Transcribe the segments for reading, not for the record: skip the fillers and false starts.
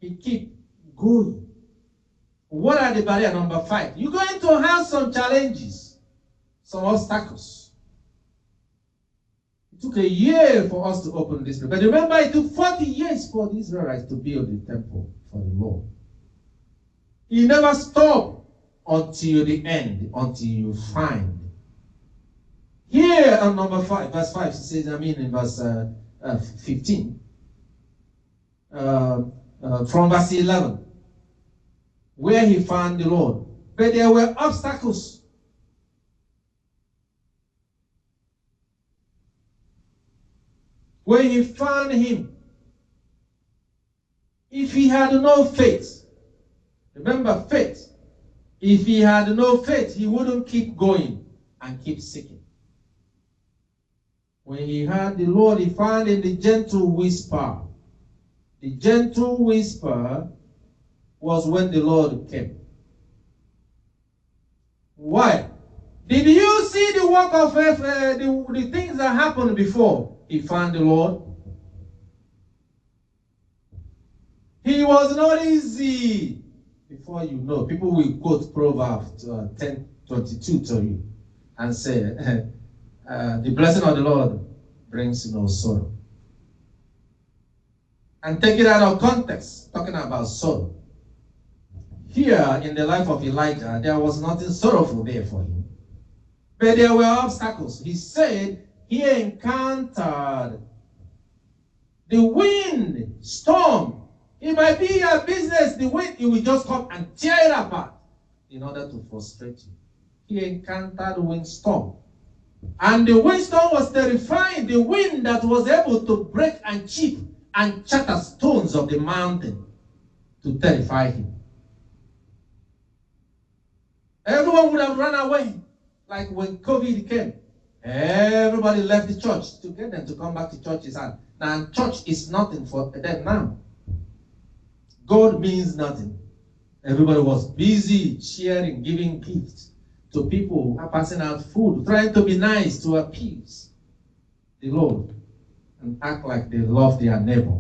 He keep going. What are the barrier number 5? You're going to have some challenges, some obstacles. It took a year for us to open this. But remember, it took 40 years for the Israelites to build the temple for the Lord. He never stopped until the end, until you find. Here on number 5, verse 5, it says, in verse 15, from verse 11, where he found the Lord. But there were obstacles. When he found him, if he had no faith, remember faith, if he had no faith, he wouldn't keep going and keep seeking. When he heard the Lord, he found in the gentle whisper. The gentle whisper was when the Lord came. Why? Did you see the work of the things that happened before he found the Lord? He was not easy. Before you know, people will quote Proverbs 10:22 to you and say, the blessing of the Lord brings no sorrow. And take it out of context, talking about sorrow. Here in the life of Elijah, there was nothing sorrowful there for him. But there were obstacles. He said he encountered the wind, storm. It might be a business, the wind, it will just come and tear it apart in order to frustrate you. He encountered windstorm. And the windstorm was terrifying. The wind that was able to break and chip and shatter stones of the mountain to terrify him. Everyone would have run away. Like when COVID came, everybody left the church to get them to come back to churches. And now church is nothing for them now. God means nothing. Everybody was busy sharing, giving gifts to people, passing out food, trying to be nice to appease the Lord and act like they love their neighbor.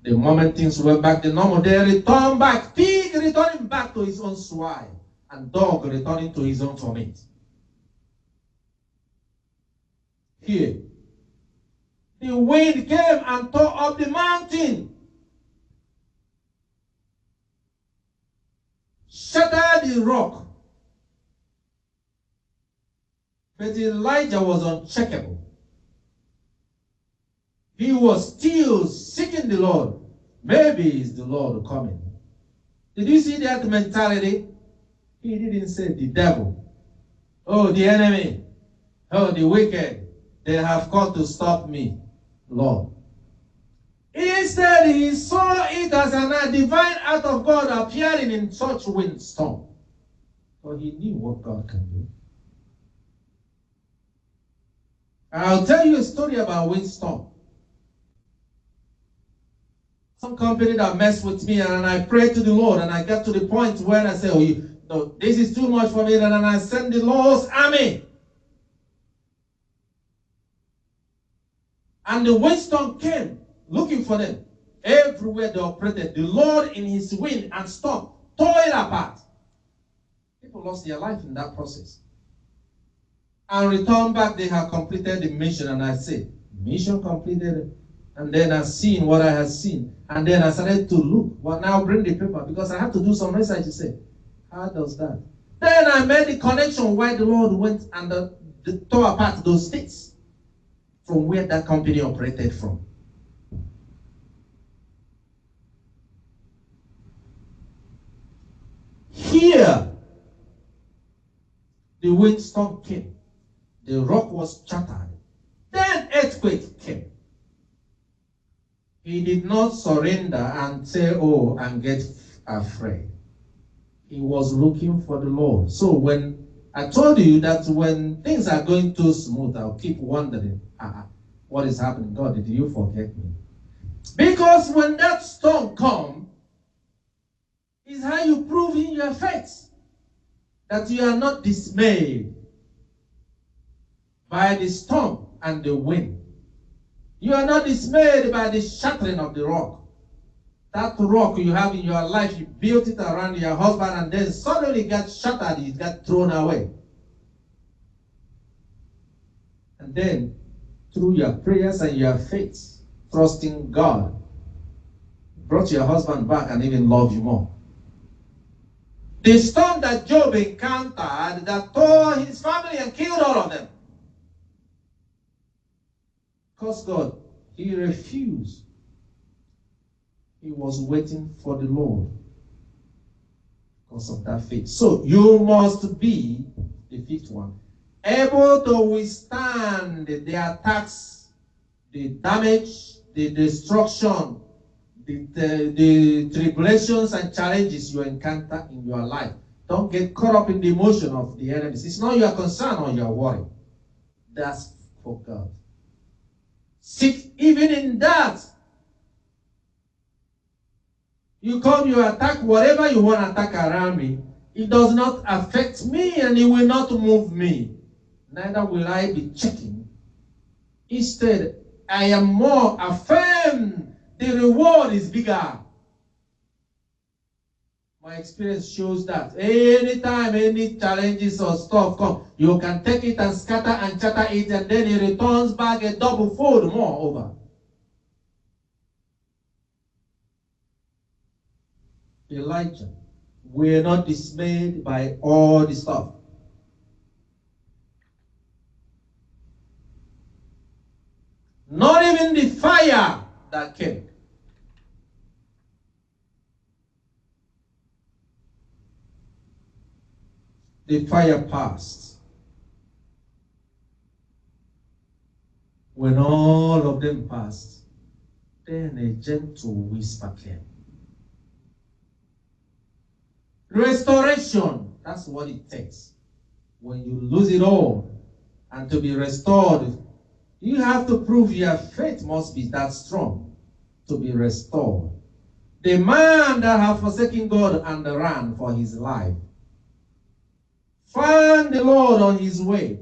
The moment things went back to normal, they returned back. Pig returning back to his own swine, and dog returning to his own vomit. Here, the wind came and tore up the mountain, shattered the rock. But Elijah was unshakable. He was still seeking the Lord. Maybe it's the Lord coming. Did you see that mentality? He didn't say the devil. Oh, the enemy. Oh, the wicked. They have come to stop me, Lord. Instead, he saw it as a divine act of God appearing in such windstorm. For he knew what God can do. I'll tell you a story about windstorm. Some company that messed with me, and I prayed to the Lord, and I got to the point where I said, no, this is too much for me, and I sent the Lord's army. And the windstorm came looking for them. Everywhere they operated, the Lord in his wind and storm tore it apart. People lost their life in that process. And returned back, they have completed the mission. And I said, mission completed. And then I seen what I had seen. And then I started to look. Well, now bring the paper, because I had to do some research to say, how does that? Then I made the connection where the Lord went and tore apart those states from where that company operated from. Here, the windstorm came. The rock was shattered. Then earthquake came. He did not surrender and say, oh, and get afraid. He was looking for the Lord. So when I told you that when things are going too smooth, I'll keep wondering, what is happening? God, did you forget me? Because when that storm comes, is how you prove in your faith that you are not dismayed by the storm and the wind. You are not dismayed by the shattering of the rock. That rock you have in your life, you built it around your husband, and then suddenly it got shattered, it got thrown away. And then, through your prayers and your faith, trusting God, brought your husband back and even loved you more. The storm that Job encountered that tore his family and killed all of them. Because God, he refused. He was waiting for the Lord because of that faith. So you must be, the fifth one, able to withstand the attacks, the damage, the destruction, the tribulations and challenges you encounter in your life. Don't get caught up in the emotion of the enemies. It's not your concern or your worry. That's for God. Seek even in that. You come, you attack whatever you want to attack around me. It does not affect me and it will not move me. Neither will I be checking. Instead, I am more affirmed. The reward is bigger. My experience shows that anytime any challenges or stuff come, you can take it and scatter and chatter it, and then it returns back a double fold more over. Elijah, we're not dismayed by all the stuff. Not even the fire that came. The fire passed. When all of them passed, then a gentle whisper came. Restoration, that's what it takes. When you lose it all and to be restored, you have to prove your faith must be that strong to be restored. The man that had forsaken God and ran for his life found the Lord on his way.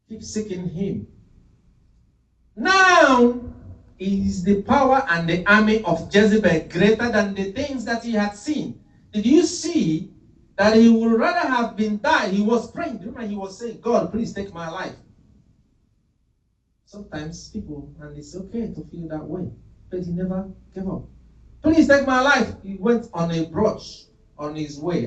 Keep seeking him. Now is the power and the army of Jezebel greater than the things that he had seen. Did you see that he would rather have been died? He was praying. Remember, he was saying, God, please take my life. Sometimes people, and it's okay to feel that way, but he never gave up. Please take my life. He went on a brunch on his way.